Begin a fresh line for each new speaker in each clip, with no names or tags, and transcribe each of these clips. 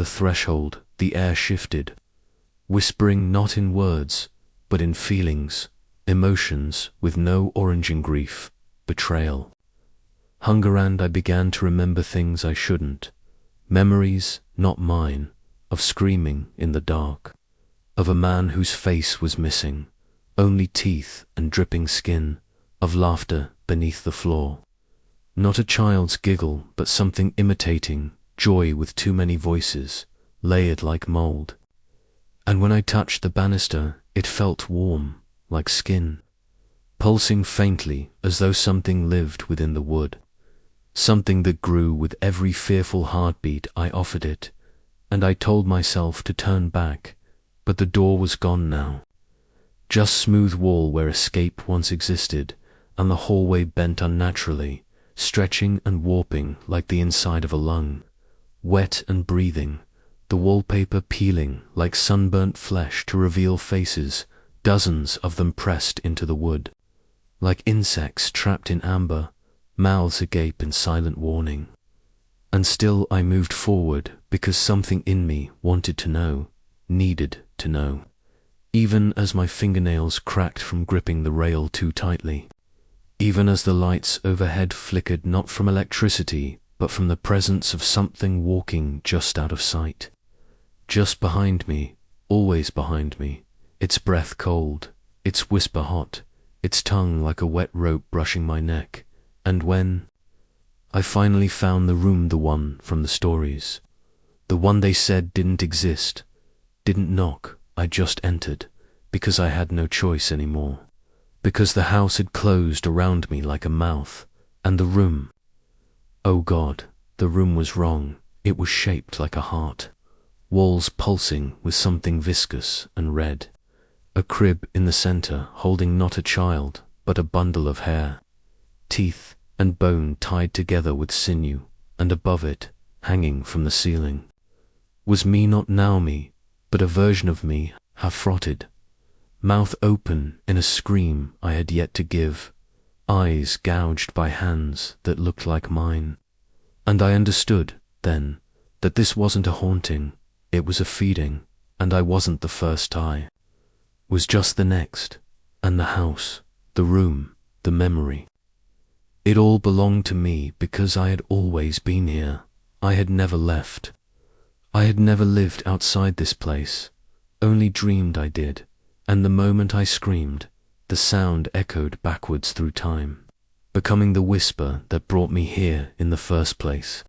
the threshold, the air shifted, whispering not in words, but in feelings, emotions with no origin, grief, betrayal, hunger, and I began to remember things I shouldn't. Memories, not mine, of screaming in the dark, of a man whose face was missing, only teeth and dripping skin, of laughter beneath the floor. Not a child's giggle, but something imitating joy with too many voices, layered like mold. And when I touched the banister, it felt warm, like skin, pulsing faintly as though something lived within the wood. Something that grew with every fearful heartbeat I offered it, and I told myself to turn back, but the door was gone now. Just smooth wall where escape once existed, and the hallway bent unnaturally, stretching and warping like the inside of a lung, wet and breathing, the wallpaper peeling like sunburnt flesh to reveal faces, dozens of them pressed into the wood, like insects trapped in amber, mouths agape in silent warning. And still I moved forward because something in me wanted to know, needed to know, even as my fingernails cracked from gripping the rail too tightly, even as the lights overhead flickered not from electricity but from the presence of something walking just out of sight. Just behind me, always behind me, its breath cold, its whisper hot, its tongue like a wet rope brushing my neck. And when I finally found the room, the one from the stories, the one they said didn't exist, didn't knock, I just entered, because I had no choice anymore, because the house had closed around me like a mouth, and the room, oh God, the room was wrong, it was shaped like a heart, walls pulsing with something viscous and red, a crib in the center holding not a child, but a bundle of hair, teeth and bone tied together with sinew, and above it, hanging from the ceiling, was me, not now me, but a version of me, half frotted, mouth open in a scream I had yet to give, eyes gouged by hands that looked like mine. And I understood, then, that this wasn't a haunting, it was a feeding, and I wasn't the first I was just the next, and the house, the room, the memory. It all belonged to me because I had always been here. I had never left. I had never lived outside this place, only dreamed I did, and the moment I screamed, the sound echoed backwards through time, becoming the whisper that brought me here in the first place.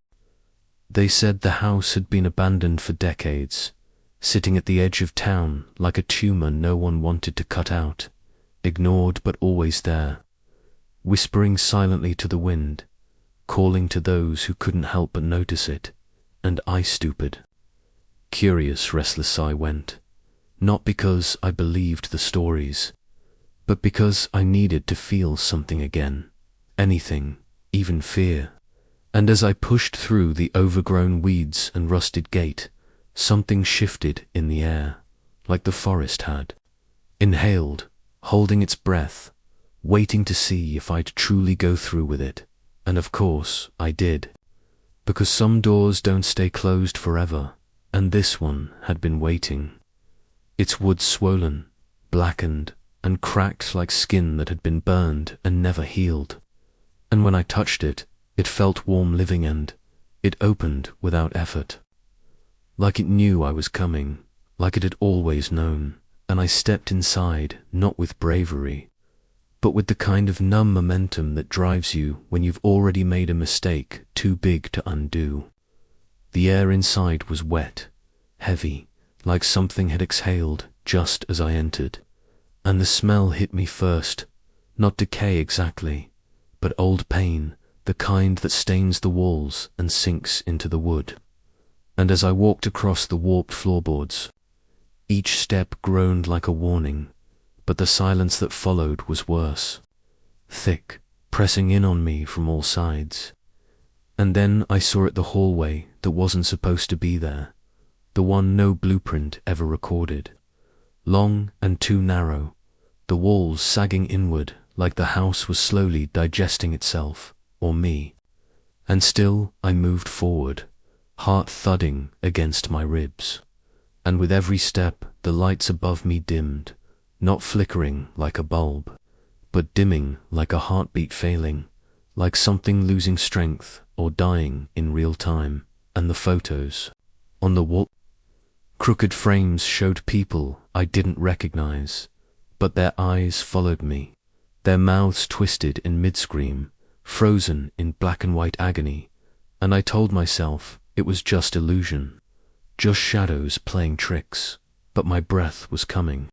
They said the house had been abandoned for decades, sitting at the edge of town like a tumor no one wanted to cut out, ignored but always there, whispering silently to the wind, calling to those who couldn't help but notice it, and I stupid. Curious, restless I went, not because I believed the stories, but because I needed to feel something again, anything, even fear. And as I pushed through the overgrown weeds and rusted gate, something shifted in the air, like the forest had, inhaled, holding its breath, waiting to see if I'd truly go through with it, and of course I did, because some doors don't stay closed forever, and this one had been waiting, its wood swollen, blackened, and cracked like skin that had been burned and never healed, and when I touched it, it felt warm living, and it opened without effort, like it knew I was coming, like it had always known, and I stepped inside, not with bravery, but with the kind of numb momentum that drives you when you've already made a mistake too big to undo. The air inside was wet, heavy, like something had exhaled just as I entered, and the smell hit me first, not decay exactly, but old pain, the kind that stains the walls and sinks into the wood. And as I walked across the warped floorboards, each step groaned like a warning, but the silence that followed was worse, thick, pressing in on me from all sides. And then I saw it, the hallway that wasn't supposed to be there, the one no blueprint ever recorded, long and too narrow, the walls sagging inward like the house was slowly digesting itself, or me. And still I moved forward, heart thudding against my ribs. And with every step, the lights above me dimmed, not flickering like a bulb, but dimming like a heartbeat failing, like something losing strength or dying in real time. And the photos on the wall, crooked frames showed people I didn't recognize, but their eyes followed me, their mouths twisted in mid-scream, frozen in black and white agony, and I told myself it was just illusion, just shadows playing tricks. But my breath was coming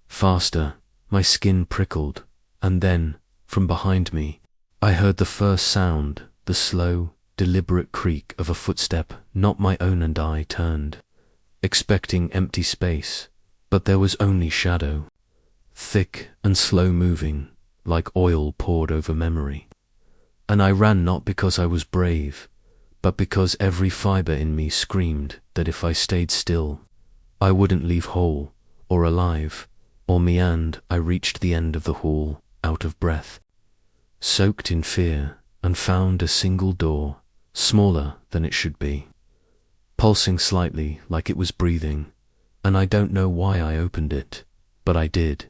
faster, my skin prickled, and then, from behind me, I heard the first sound, the slow, deliberate creak of a footstep, not my own, and I turned, expecting empty space, but there was only shadow, thick and slow-moving, like oil poured over memory. And I ran not because I was brave, but because every fiber in me screamed that if I stayed still, I wouldn't leave whole, or alive, or me. And I reached the end of the hall, out of breath, soaked in fear, and found a single door, smaller than it should be, pulsing slightly like it was breathing, and I don't know why I opened it, but I did,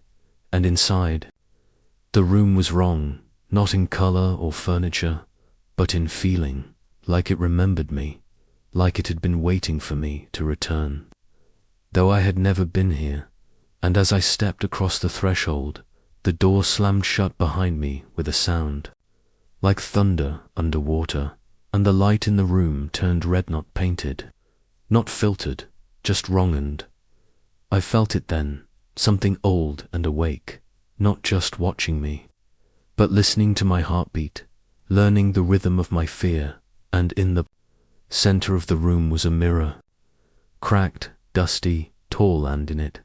and inside, the room was wrong, not in color or furniture, but in feeling, like it remembered me, like it had been waiting for me to return, though I had never been here. And as I stepped across the threshold, the door slammed shut behind me with a sound, like thunder underwater, and the light in the room turned red, not painted, not filtered, just wronged. I felt it then, something old and awake, not just watching me, but listening to my heartbeat, learning the rhythm of my fear. And in the center of the room was a mirror, cracked, dusty, tall, and in it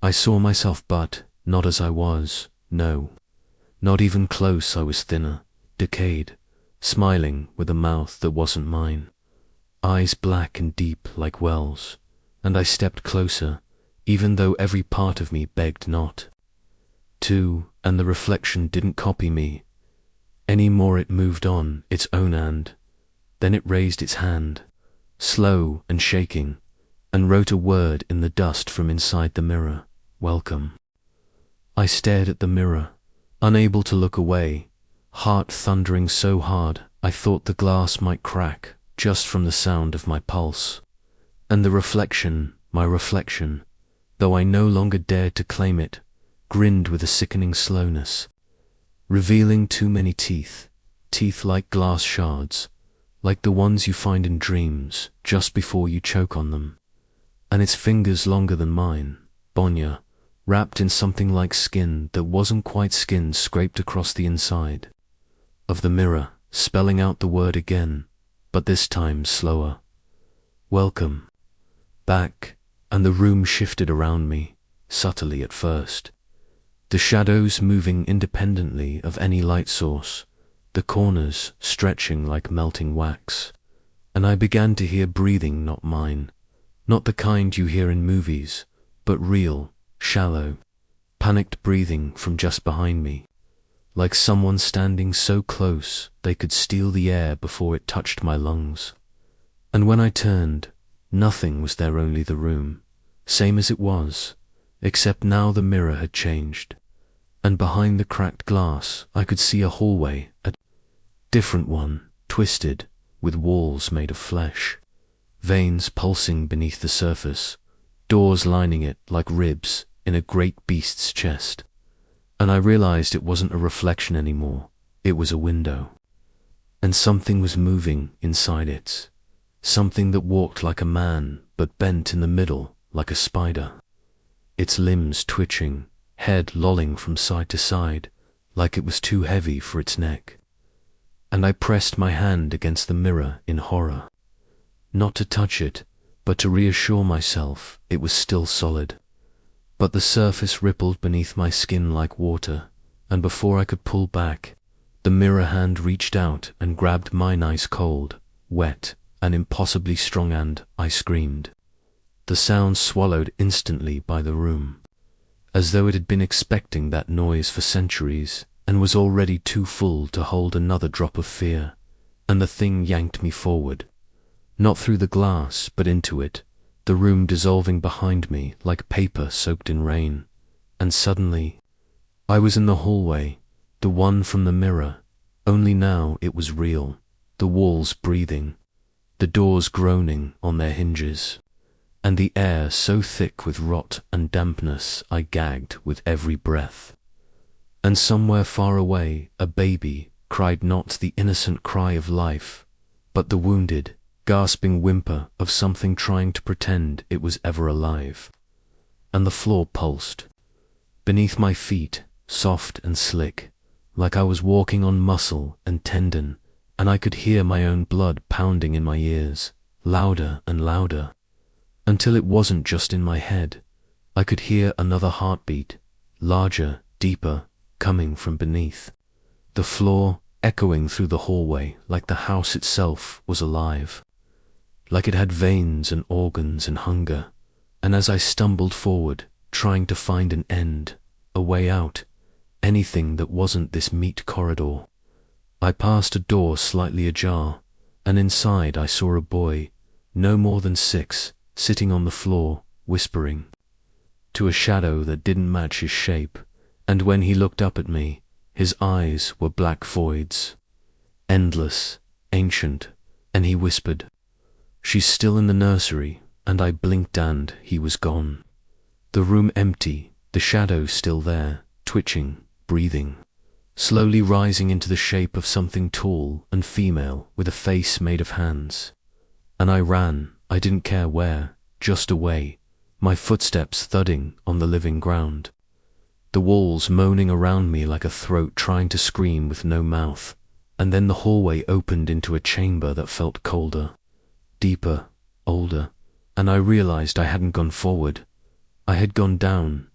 I saw myself, but not as I was, no, not even close. I was thinner, decayed, smiling with a mouth that wasn't mine, eyes black and deep like wells, and I stepped closer, even though every part of me begged not to, and the reflection didn't copy me any more. It moved on its own, and then it raised its hand, slow and shaking, and wrote a word in the dust from inside the mirror: welcome. I stared at the mirror, unable to look away, heart thundering so hard I thought the glass might crack just from the sound of my pulse. And the reflection, my reflection, though I no longer dared to claim it, grinned with a sickening slowness, revealing too many teeth, teeth like glass shards, like the ones you find in dreams just before you choke on them, and its fingers longer than mine, Bonya, wrapped in something like skin that wasn't quite skin, scraped across the inside of the mirror, spelling out the word again, but this time slower: welcome back. And the room shifted around me, subtly at first, the shadows moving independently of any light source, the corners stretching like melting wax, and I began to hear breathing, not mine, not the kind you hear in movies, but real, shallow, panicked breathing from just behind me, like someone standing so close they could steal the air before it touched my lungs. And when I turned, nothing was there, only the room, same as it was, except now the mirror had changed, and behind the cracked glass I could see a hallway, a different one, twisted, with walls made of flesh, veins pulsing beneath the surface, doors lining it like ribs in a great beast's chest. And I realized it wasn't a reflection anymore, it was a window. And something was moving inside it, something that walked like a man but bent in the middle like a spider, its limbs twitching, head lolling from side to side like it was too heavy for its neck. And I pressed my hand against the mirror in horror, not to touch it, but to reassure myself it was still solid. But the surface rippled beneath my skin like water, and before I could pull back, the mirror hand reached out and grabbed mine, ice cold, wet, and impossibly strong, and I screamed. The sound swallowed instantly by the room, as though it had been expecting that noise for centuries and was already too full to hold another drop of fear, and the thing yanked me forward, not through the glass, but into it, the room dissolving behind me like paper soaked in rain. And suddenly, I was in the hallway, the one from the mirror, only now it was real, the walls breathing, the doors groaning on their hinges, and the air so thick with rot and dampness I gagged with every breath. And somewhere far away a baby cried not the innocent cry of life, but the wounded, gasping whimper of something trying to pretend it was ever alive. And the floor pulsed. Beneath my feet, soft and slick, like I was walking on muscle and tendon, and I could hear my own blood pounding in my ears, louder and louder, until it wasn't just in my head. I could hear another heartbeat, larger, deeper, coming from beneath. The floor echoing through the hallway like the house itself was alive, like it had veins and organs and hunger. And as I stumbled forward, trying to find an end, a way out, anything that wasn't this meat corridor, I passed a door slightly ajar, and inside I saw a boy, no more than 6, sitting on the floor, whispering to a shadow that didn't match his shape. And when he looked up at me, his eyes were black voids, endless, ancient, and he whispered, "She's still in the nursery," and I blinked and he was gone. The room empty, the shadow still there, twitching, breathing, slowly rising into the shape of something tall and female with a face made of hands. And I ran, I didn't care where, just away, my footsteps thudding on the living ground, the walls moaning around me like a throat trying to scream with no mouth. And then the hallway opened into a chamber that felt colder, deeper, older, and I realized I hadn't gone forward. I had gone down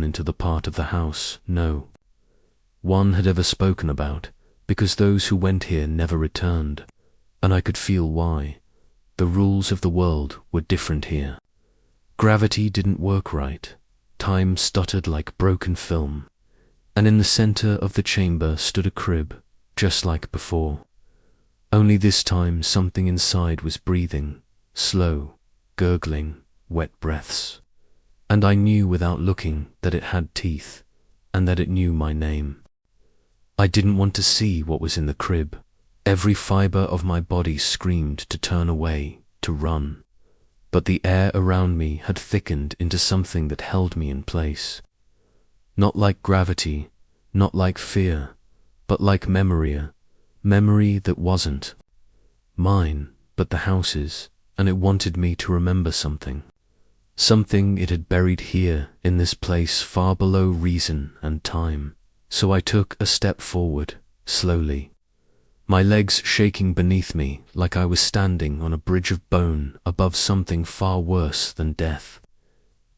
into the part of the house no one had ever spoken about, because those who went here never returned, and I could feel why. The rules of the world were different here. Gravity didn't work right. Time stuttered like broken film, and in the center of the chamber stood a crib, just like before. Only this time something inside was breathing, slow, gurgling, wet breaths. And I knew without looking that it had teeth, and that it knew my name. I didn't want to see what was in the crib. Every fiber of my body screamed to turn away, to run. But the air around me had thickened into something that held me in place. Not like gravity, not like fear, but like memory, memory that wasn't mine, but the house's, and it wanted me to remember something. Something it had buried here, in this place far below reason and time. So I took a step forward, slowly, my legs shaking beneath me like I was standing on a bridge of bone above something far worse than death.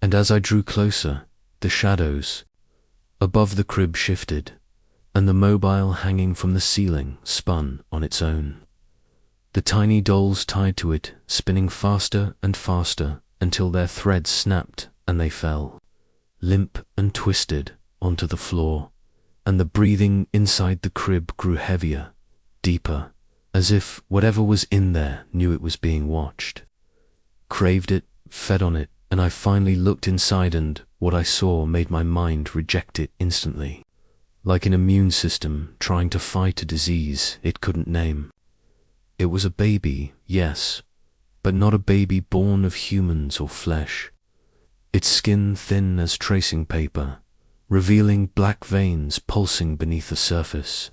And as I drew closer, the shadows above the crib shifted, and the mobile hanging from the ceiling spun on its own. The tiny dolls tied to it, spinning faster and faster until their threads snapped and they fell, limp and twisted, onto the floor. And the breathing inside the crib grew heavier, deeper, as if whatever was in there knew it was being watched, craved it, fed on it. And I finally looked inside, and what I saw made my mind reject it instantly, like an immune system trying to fight a disease it couldn't name. It was a baby, yes, but not a baby born of humans or flesh. Its skin thin as tracing paper, revealing black veins pulsing beneath the surface.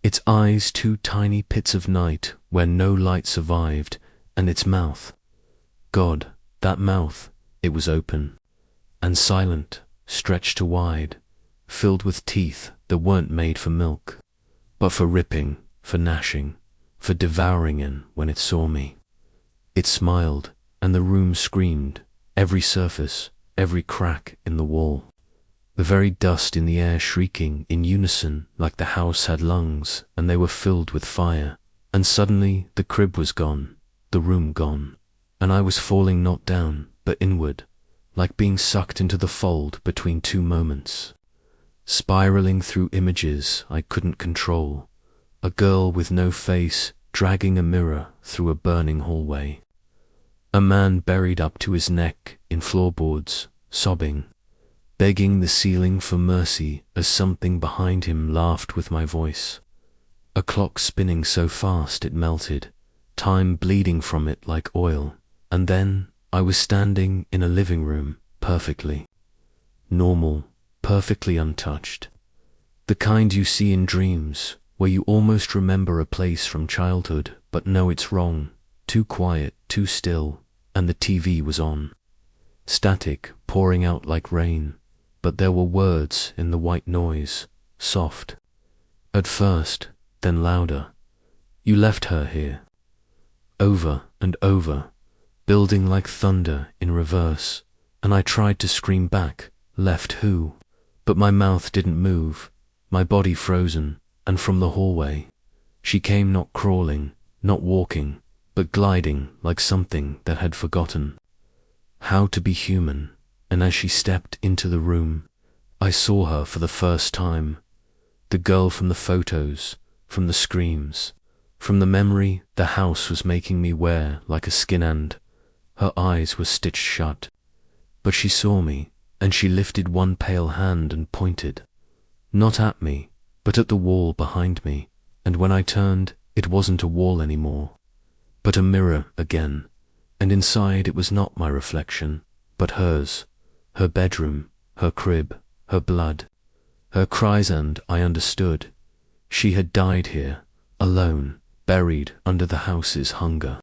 Its eyes 2 tiny pits of night where no light survived, and its mouth. God, that mouth, it was open, and silent, stretched to wide, filled with teeth that weren't made for milk, but for ripping, for gnashing, for devouring in when it saw me. It smiled, and the room screamed, every surface, every crack in the wall, the very dust in the air shrieking in unison like the house had lungs and they were filled with fire. And suddenly the crib was gone, the room gone, and I was falling not down, but inward, like being sucked into the fold between 2 moments, spiraling through images I couldn't control. A girl with no face, dragging a mirror through a burning hallway. A man buried up to his neck in floorboards, sobbing, begging the ceiling for mercy as something behind him laughed with my voice. A clock spinning so fast it melted, time bleeding from it like oil, and then I was standing in a living room, perfectly normal, perfectly untouched. The kind you see in dreams, where you almost remember a place from childhood but know it's wrong, too quiet, too still, and the TV was on. Static pouring out like rain, but there were words in the white noise, soft. At first, then louder. You left her here. Over and over, building like thunder in reverse, and I tried to scream back, left who? But my mouth didn't move, my body frozen, and from the hallway, she came not crawling, not walking, but gliding like something that had forgotten how to be human, and as she stepped into the room, I saw her for the first time, the girl from the photos, from the screams, from the memory the house was making me wear like a skin, and her eyes were stitched shut. But she saw me, and she lifted one pale hand and pointed, not at me, but at the wall behind me, and when I turned, it wasn't a wall anymore, but a mirror again, and inside it was not my reflection, but hers, her bedroom, her crib, her blood, her cries, and I understood. She had died here, alone, buried under the house's hunger.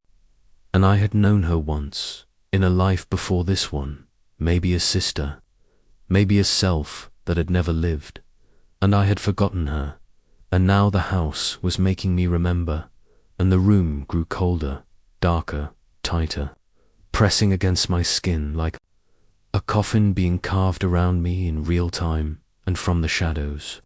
And I had known her once, in a life before this one, maybe a sister, maybe a self that had never lived, and I had forgotten her, and now the house was making me remember, and the room grew colder, darker, tighter, pressing against my skin like a coffin being carved around me in real time and from the shadows.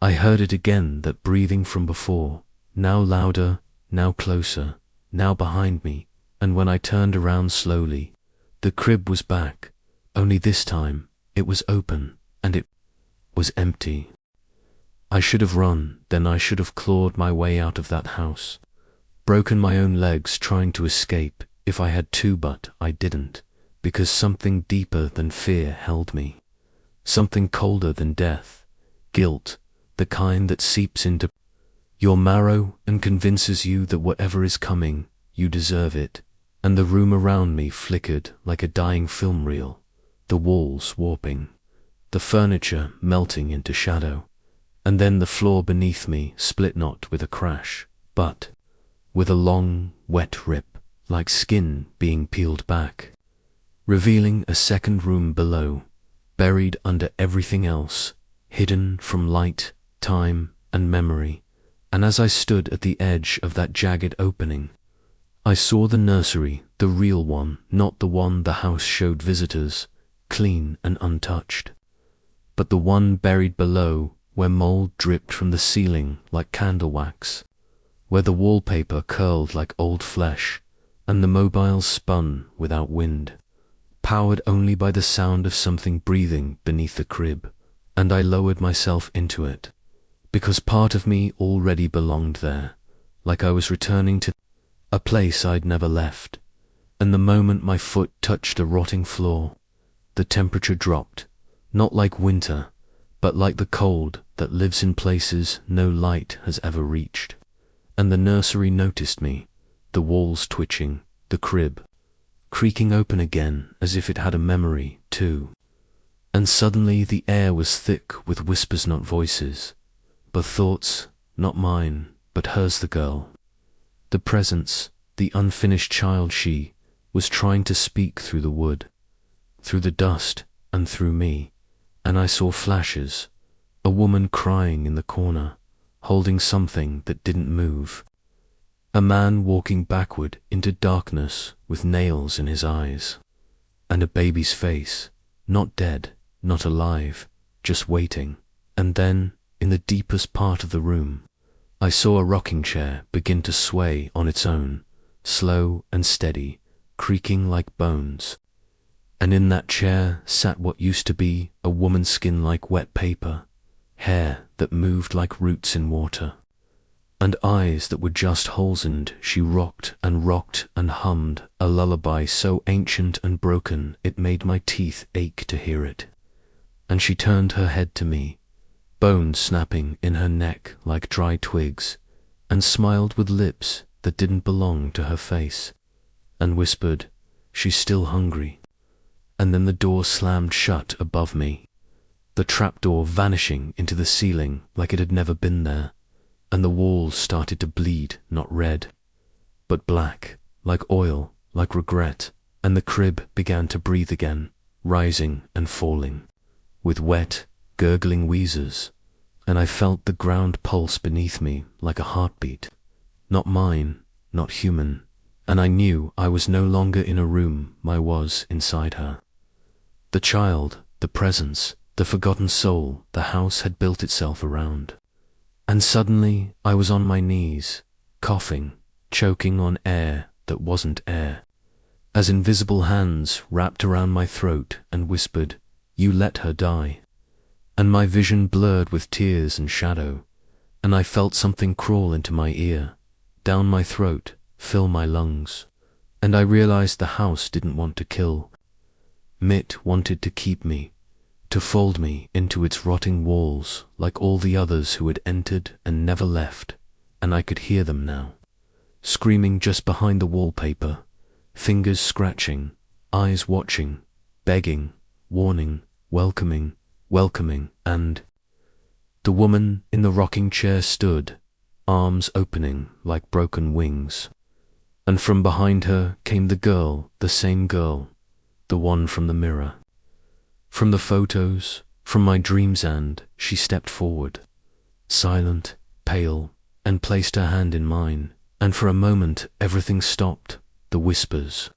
I heard it again, that breathing from before, now louder, now closer, now behind me, and when I turned around slowly, the crib was back, only this time it was open, and it was empty. I should have run, then I should have clawed my way out of that house, broken my own legs trying to escape if I had to, but I didn't, because something deeper than fear held me, something colder than death, guilt, the kind that seeps into your marrow and convinces you that whatever is coming, you deserve it. And the room around me flickered like a dying film reel, the walls warping, the furniture melting into shadow, and then the floor beneath me split not with a crash, but with a long, wet rip, like skin being peeled back, revealing a second room below, buried under everything else, hidden from light, time, and memory. And as I stood at the edge of that jagged opening, I saw the nursery, the real one, not the one the house showed visitors, clean and untouched, but the one buried below, where mold dripped from the ceiling like candle wax, where the wallpaper curled like old flesh, and the mobiles spun without wind, powered only by the sound of something breathing beneath the crib. And I lowered myself into it, because part of me already belonged there, like I was returning to a place I'd never left. And the moment my foot touched a rotting floor, the temperature dropped, not like winter, but like the cold that lives in places no light has ever reached. And the nursery noticed me, the walls twitching, the crib creaking open again as if it had a memory too. And suddenly the air was thick with whispers, not voices, but thoughts, not mine, but hers, the girl. The presence, the unfinished child, she was trying to speak through the wood, through the dust, and through me. And I saw flashes, a woman crying in the corner, holding something that didn't move, a man walking backward into darkness with nails in his eyes, and a baby's face, not dead, not alive, just waiting. And then, in the deepest part of the room, I saw a rocking chair begin to sway on its own, slow and steady, creaking like bones. And in that chair sat what used to be a woman's skin like wet paper, hair that moved like roots in water, and eyes that were just holes, and she rocked and hummed a lullaby so ancient and broken it made my teeth ache to hear it. And she turned her head to me, bones snapping in her neck like dry twigs, and smiled with lips that didn't belong to her face, and whispered, "She's still hungry." And then the door slammed shut above me, the trapdoor vanishing into the ceiling like it had never been there, and the walls started to bleed, not red, but black, like oil, like regret, and the crib began to breathe again, rising and falling, with wet, gurgling wheezes, and I felt the ground pulse beneath me like a heartbeat, not mine, not human, and I knew I was no longer in a room, I was inside her. The child, the presence, the forgotten soul the house had built itself around. And suddenly I was on my knees, coughing, choking on air that wasn't air, as invisible hands wrapped around my throat and whispered, "You let her die." And my vision blurred with tears and shadow, and I felt something crawl into my ear, down my throat, fill my lungs, and I realized the house didn't want to kill. Mitt wanted to keep me, to fold me into its rotting walls like all the others who had entered and never left, and I could hear them now, screaming just behind the wallpaper, fingers scratching, eyes watching, begging, warning, welcoming, and the woman in the rocking chair stood, arms opening like broken wings, and from behind her came the girl, the same girl, the one from the mirror. From the photos, from my dreams, and she stepped forward, silent, pale, and placed her hand in mine, and for a moment everything stopped, the whispers,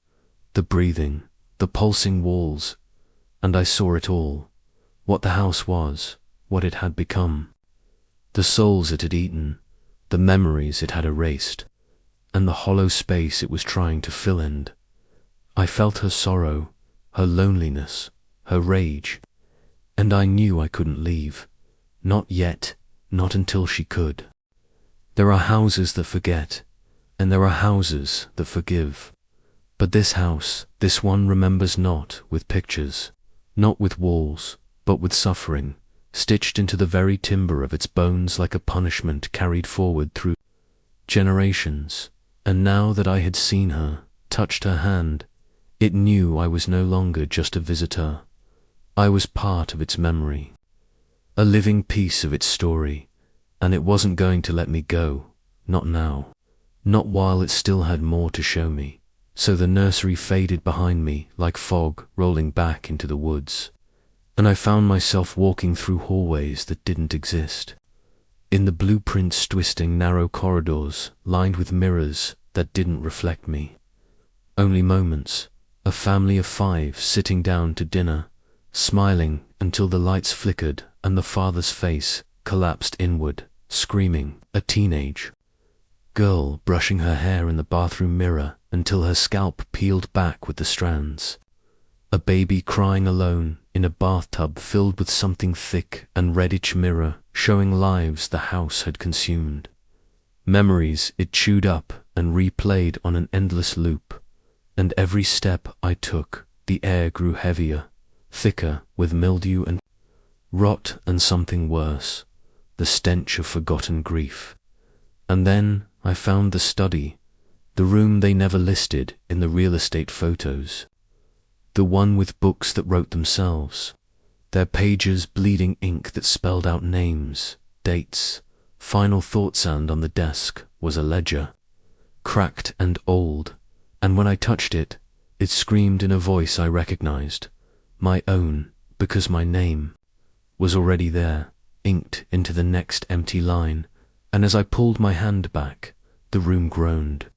the breathing, the pulsing walls, and I saw it all, what the house was, what it had become, the souls it had eaten, the memories it had erased, and the hollow space it was trying to fill in. I felt her sorrow, her loneliness, her rage, and I knew I couldn't leave. Not yet, not until she could. There are houses that forget, and there are houses that forgive. But this house, this one remembers not with pictures, not with walls, but with suffering, stitched into the very timber of its bones like a punishment carried forward through generations. And now that I had seen her, touched her hand, it knew I was no longer just a visitor. I was part of its memory, a living piece of its story, and it wasn't going to let me go, not now, not while it still had more to show me. So the nursery faded behind me like fog rolling back into the woods, and I found myself walking through hallways that didn't exist, in the blueprints twisting narrow corridors lined with mirrors that didn't reflect me. Only moments, a family of 5 sitting down to dinner, smiling until the lights flickered and the father's face collapsed inward, screaming, a teenage girl brushing her hair in the bathroom mirror until her scalp peeled back with the strands, a baby crying alone in a bathtub filled with something thick and reddish mirror showing lives the house had consumed, memories it chewed up and replayed on an endless loop. And every step I took, the air grew heavier, thicker with mildew and rot and something worse, the stench of forgotten grief. And then I found the study, the room they never listed in the real estate photos, the one with books that wrote themselves, their pages bleeding ink that spelled out names, dates, final thoughts, and on the desk was a ledger, cracked and old, and when I touched it, it screamed in a voice I recognized, my own, because my name was already there, inked into the next empty line, and as I pulled my hand back, the room groaned,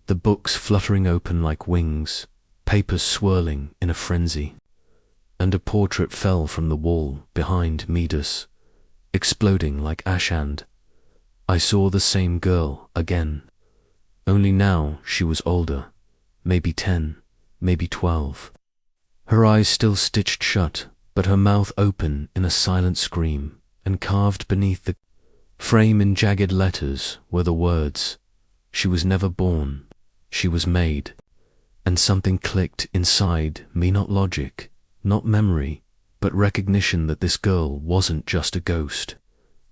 the books fluttering open like wings, papers swirling in a frenzy, and a portrait fell from the wall behind Midas, exploding like ash, and I saw the same girl again, only now she was older, maybe 10, maybe 12. Her eyes still stitched shut, but her mouth open in a silent scream, and carved beneath the Frame in jagged letters were the words, "She was never born, she was made." And something clicked inside me, not logic, not memory, but recognition that this girl wasn't just a ghost.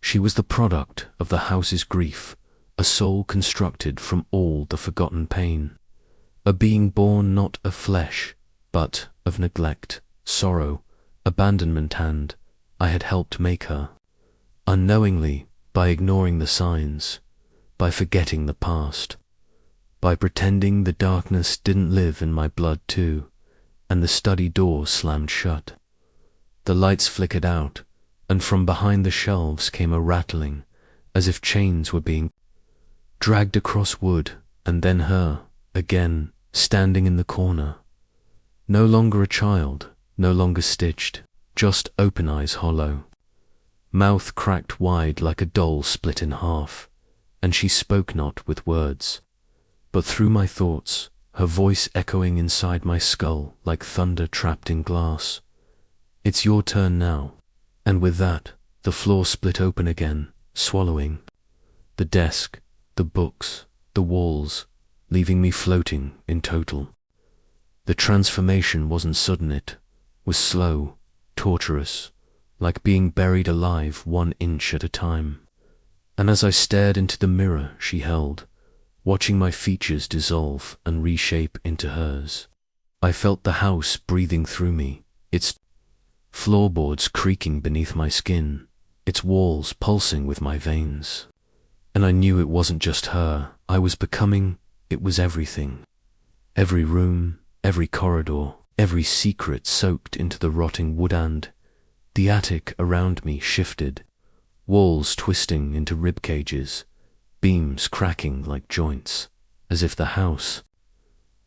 She was the product of the house's grief, a soul constructed from all the forgotten pain. A being born not of flesh, but of neglect, sorrow, abandonment, and I had helped make her. Unknowingly, by ignoring the signs, by forgetting the past, by pretending the darkness didn't live in my blood too, and the study door slammed shut. The lights flickered out, and from behind the shelves came a rattling, as if chains were being dragged across wood, and then her, again, standing in the corner. No longer a child, no longer stitched, just open eyes hollow. Mouth cracked wide like a doll split in half, and she spoke not with words, but through my thoughts, her voice echoing inside my skull like thunder trapped in glass. "It's your turn now." And with that, the floor split open again, swallowing the desk, the books, the walls, leaving me floating in total. The transformation wasn't sudden, it was slow, torturous, like being buried alive 1 inch at a time. And as I stared into the mirror she held, watching my features dissolve and reshape into hers, I felt the house breathing through me, its floorboards creaking beneath my skin, its walls pulsing with my veins. And I knew it wasn't just her I was becoming, it was everything. Every room, every corridor, every secret soaked into the rotting wood, and the attic around me shifted, walls twisting into rib cages, beams cracking like joints, as if the house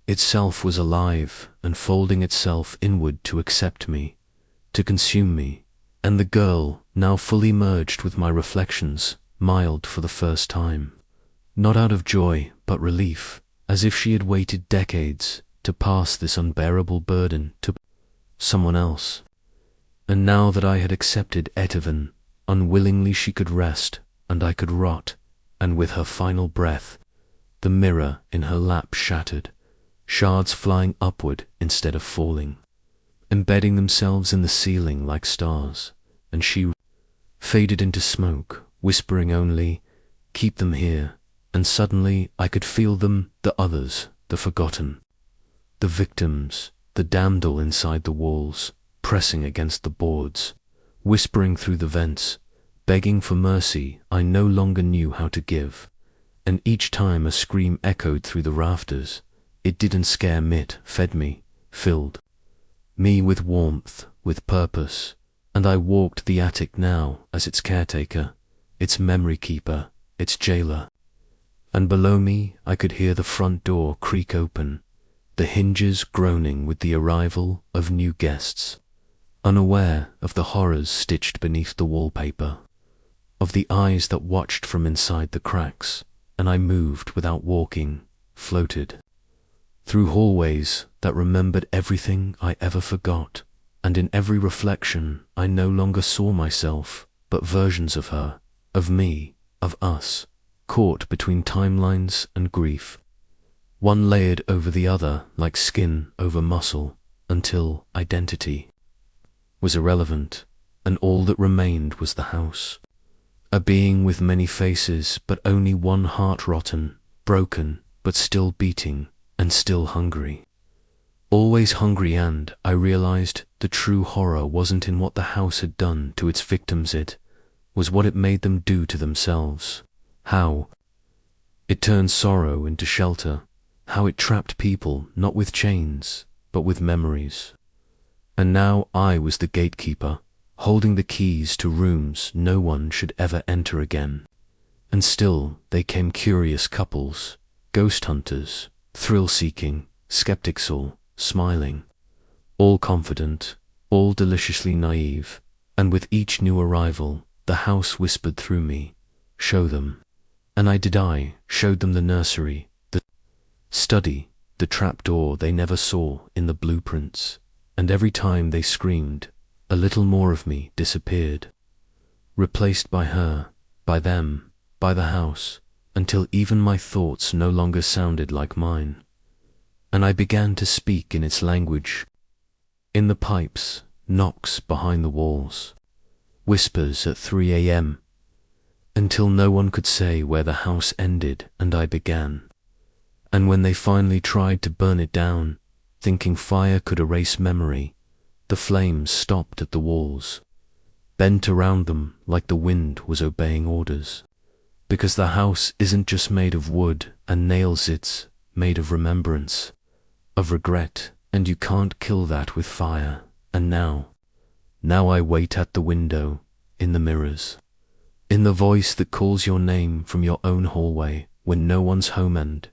itself was alive and folding itself inward to accept me, to consume me. And the girl, now fully merged with my reflections, smiled for the first time, not out of joy but relief, as if she had waited decades to pass this unbearable burden to someone else. And now that I had accepted Etivan, unwillingly she could rest, and I could rot, and with her final breath, the mirror in her lap shattered, shards flying upward instead of falling, embedding themselves in the ceiling like stars, and she faded into smoke, whispering only, "Keep them here." And suddenly I could feel them, the others, the forgotten, the victims, the damsel inside the walls, pressing against the boards, whispering through the vents, begging for mercy I no longer knew how to give. And each time a scream echoed through the rafters, it didn't scare me, it fed me, filled me with warmth, with purpose. And I walked the attic now as its caretaker, its memory keeper, its jailer. And below me I could hear the front door creak open, the hinges groaning with the arrival of new guests, unaware of the horrors stitched beneath the wallpaper, of the eyes that watched from inside the cracks. And I moved without walking, floated through hallways that remembered everything I ever forgot, and in every reflection I no longer saw myself, but versions of her, of me, of us, caught between timelines and grief, one layered over the other like skin over muscle, until identity was irrelevant, and all that remained was the house. A being with many faces, but only one heart, rotten, broken, but still beating, and still hungry. Always hungry, and I realized the true horror wasn't in what the house had done to its victims, it was what it made them do to themselves. How it turned sorrow into shelter, how it trapped people not with chains, but with memories. And now I was the gatekeeper, holding the keys to rooms no one should ever enter again. And still they came curious couples, ghost hunters, thrill-seeking, skeptics, all smiling, all confident, all deliciously naive. And with each new arrival, the house whispered through me, "Show them." And I showed them the nursery, the study, the trapdoor they never saw in the blueprints. And every time they screamed, a little more of me disappeared, replaced by her, by them, by the house, until even my thoughts no longer sounded like mine. And I began to speak in its language. In the pipes, knocks behind the walls, whispers at 3 a.m., until no one could say where the house ended and I began. And when they finally tried to burn it down, thinking fire could erase memory, the flames stopped at the walls, bent around them like the wind was obeying orders. Because the house isn't just made of wood and nails, it's made of remembrance, of regret, and you can't kill that with fire. And now I wait at the window, in the mirrors, in the voice that calls your name from your own hallway when no one's home, and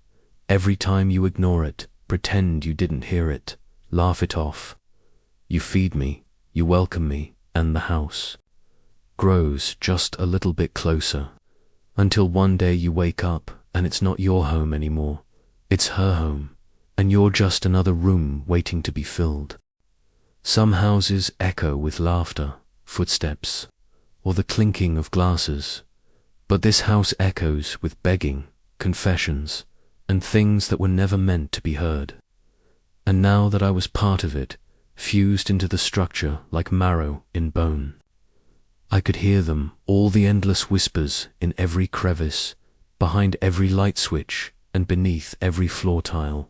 every time you ignore it, pretend you didn't hear it, laugh it off. You feed me, you welcome me, and the house grows just a little bit closer, until one day you wake up and it's not your home anymore, it's her home, and you're just another room waiting to be filled. Some houses echo with laughter, footsteps, or the clinking of glasses, but this house echoes with begging, confessions, and things that were never meant to be heard. And now that I was part of it, fused into the structure like marrow in bone, I could hear them, all the endless whispers in every crevice, behind every light switch and beneath every floor tile.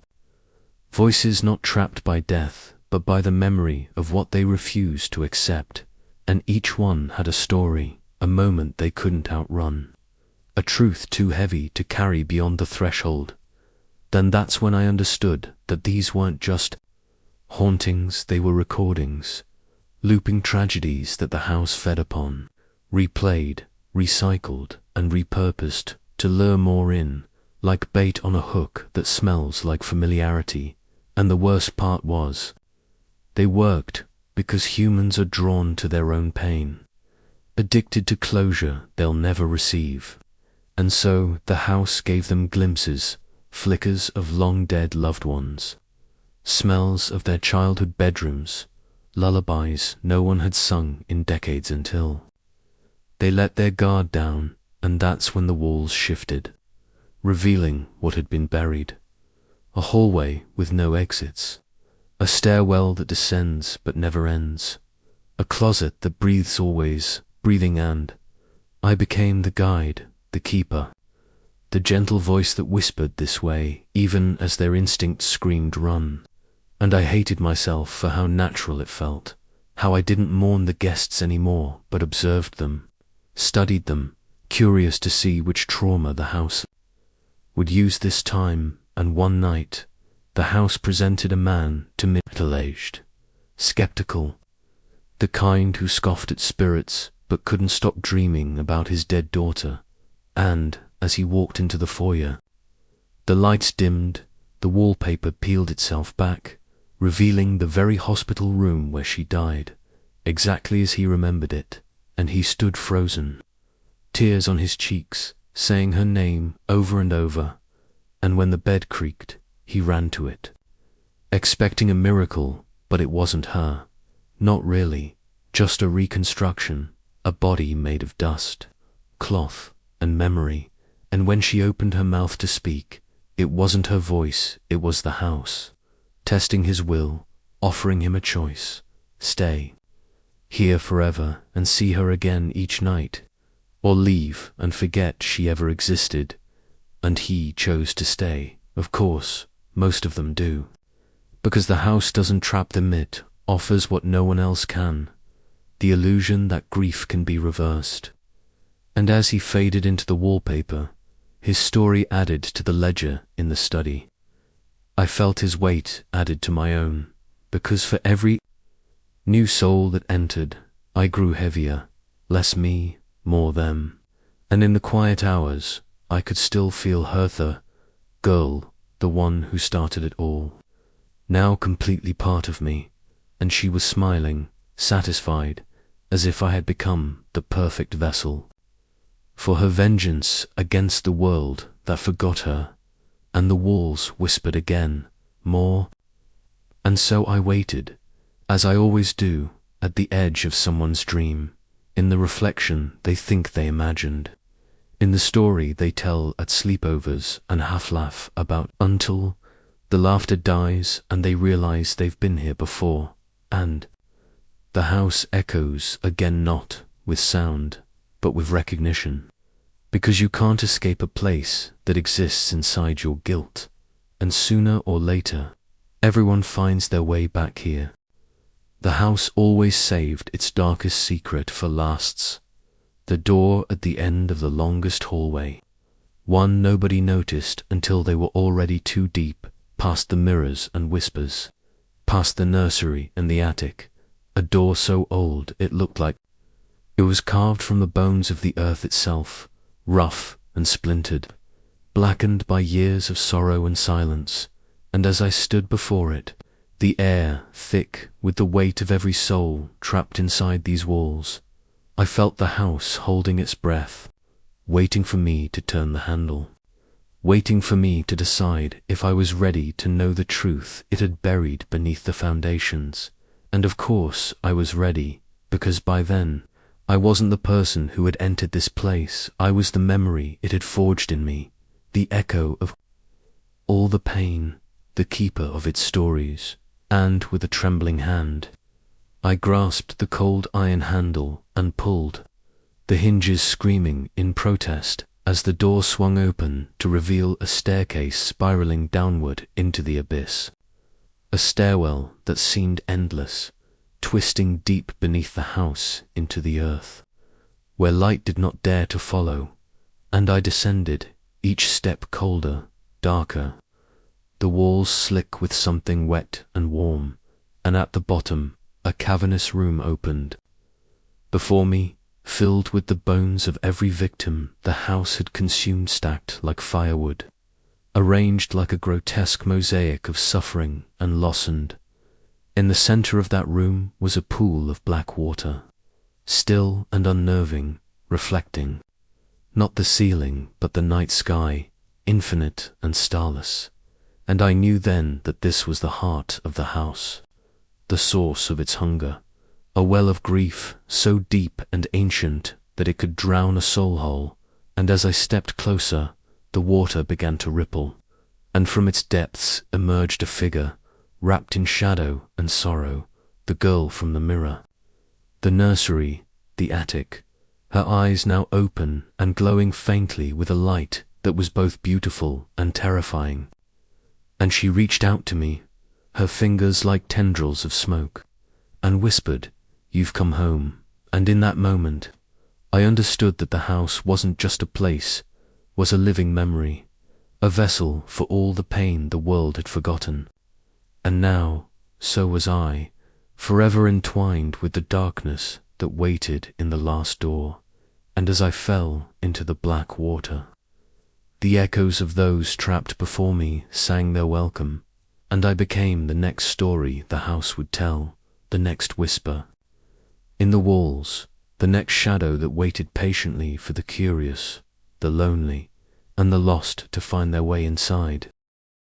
Voices not trapped by death, but by the memory of what they refused to accept, and each one had a story, a moment they couldn't outrun, a truth too heavy to carry beyond the threshold. Then that's when I understood that these weren't just hauntings, they were recordings, looping tragedies that the house fed upon, replayed, recycled, and repurposed to lure more in, like bait on a hook that smells like familiarity. And the worst part was, they worked because humans are drawn to their own pain, addicted to closure they'll never receive. And so the house gave them glimpses, flickers of long-dead loved ones, smells of their childhood bedrooms, lullabies no one had sung in decades until they let their guard down, and that's when the walls shifted, revealing what had been buried. A hallway with no exits, a stairwell that descends but never ends, a closet that breathes always, breathing, and I became the guide, the keeper, the gentle voice that whispered this way even as their instincts screamed run. And I hated myself for how natural it felt, how I didn't mourn the guests anymore but observed them, studied them, curious to see which trauma the house would use this time. And one night, the house presented a man to me, middle-aged, skeptical, the kind who scoffed at spirits but couldn't stop dreaming about his dead daughter. And as he walked into the foyer, the lights dimmed, the wallpaper peeled itself back, revealing the very hospital room where she died, exactly as he remembered it, and he stood frozen, tears on his cheeks, saying her name over and over. And when the bed creaked, he ran to it, expecting a miracle, but it wasn't her. Not really, just a reconstruction, a body made of dust, cloth, and memory. And when she opened her mouth to speak, it wasn't her voice, it was the house, testing his will, offering him a choice: stay here forever and see her again each night, or leave and forget she ever existed. And he chose to stay. Of course, most of them do, because the house doesn't trap them, it offers what no one else can, the illusion that grief can be reversed. And as he faded into the wallpaper, his story added to the ledger in the study. I felt his weight added to my own, because for every new soul that entered, I grew heavier, less me, more them. And in the quiet hours, I could still feel Hertha, girl, the one who started it all, now completely part of me, and she was smiling, satisfied, as if I had become the perfect vessel for her vengeance against the world that forgot her. And the walls whispered again, more. And so I waited, as I always do, at the edge of someone's dream, in the reflection they think they imagined. In the story they tell at sleepovers and half laugh about until the laughter dies and they realize they've been here before, and the house echoes again, not with sound, but with recognition. Because you can't escape a place that exists inside your guilt, and sooner or later, everyone finds their way back here. The house always saved its darkest secret for lasts, the door at the end of the longest hallway. One nobody noticed until they were already too deep, past the mirrors and whispers, past the nursery and the attic, a door so old it looked like it was carved from the bones of the earth itself, rough and splintered, blackened by years of sorrow and silence. And as I stood before it, the air thick with the weight of every soul trapped inside these walls, I felt the house holding its breath, waiting for me to turn the handle, waiting for me to decide if I was ready to know the truth it had buried beneath the foundations. And of course I was ready, because by then I wasn't the person who had entered this place. I was the memory it had forged in me, the echo of all the pain, the keeper of its stories. And with a trembling hand, I grasped the cold iron handle and pulled, the hinges screaming in protest as the door swung open to reveal a staircase spiraling downward into the abyss. A stairwell that seemed endless, twisting deep beneath the house into the earth, where light did not dare to follow. And I descended, each step colder, darker, the walls slick with something wet and warm, and at the bottom a cavernous room opened. Before me, filled with the bones of every victim the house had consumed, stacked like firewood, arranged like a grotesque mosaic of suffering and loss. And in the center of that room was a pool of black water, still and unnerving, reflecting not the ceiling but the night sky, infinite and starless. And I knew then that this was the heart of the house, the source of its hunger, a well of grief so deep and ancient that it could drown a soul whole. And as I stepped closer, the water began to ripple, and from its depths emerged a figure, wrapped in shadow and sorrow, the girl from the mirror, the nursery, the attic, her eyes now open and glowing faintly with a light that was both beautiful and terrifying. And she reached out to me, her fingers like tendrils of smoke, and whispered, "You've come home." And in that moment, I understood that the house wasn't just a place, was a living memory, a vessel for all the pain the world had forgotten. And now, so was I, forever entwined with the darkness that waited in the last door. And as I fell into the black water, the echoes of those trapped before me sang their welcome, and I became the next story the house would tell, the next whisper in the walls, the next shadow that waited patiently for the curious, the lonely, and the lost to find their way inside.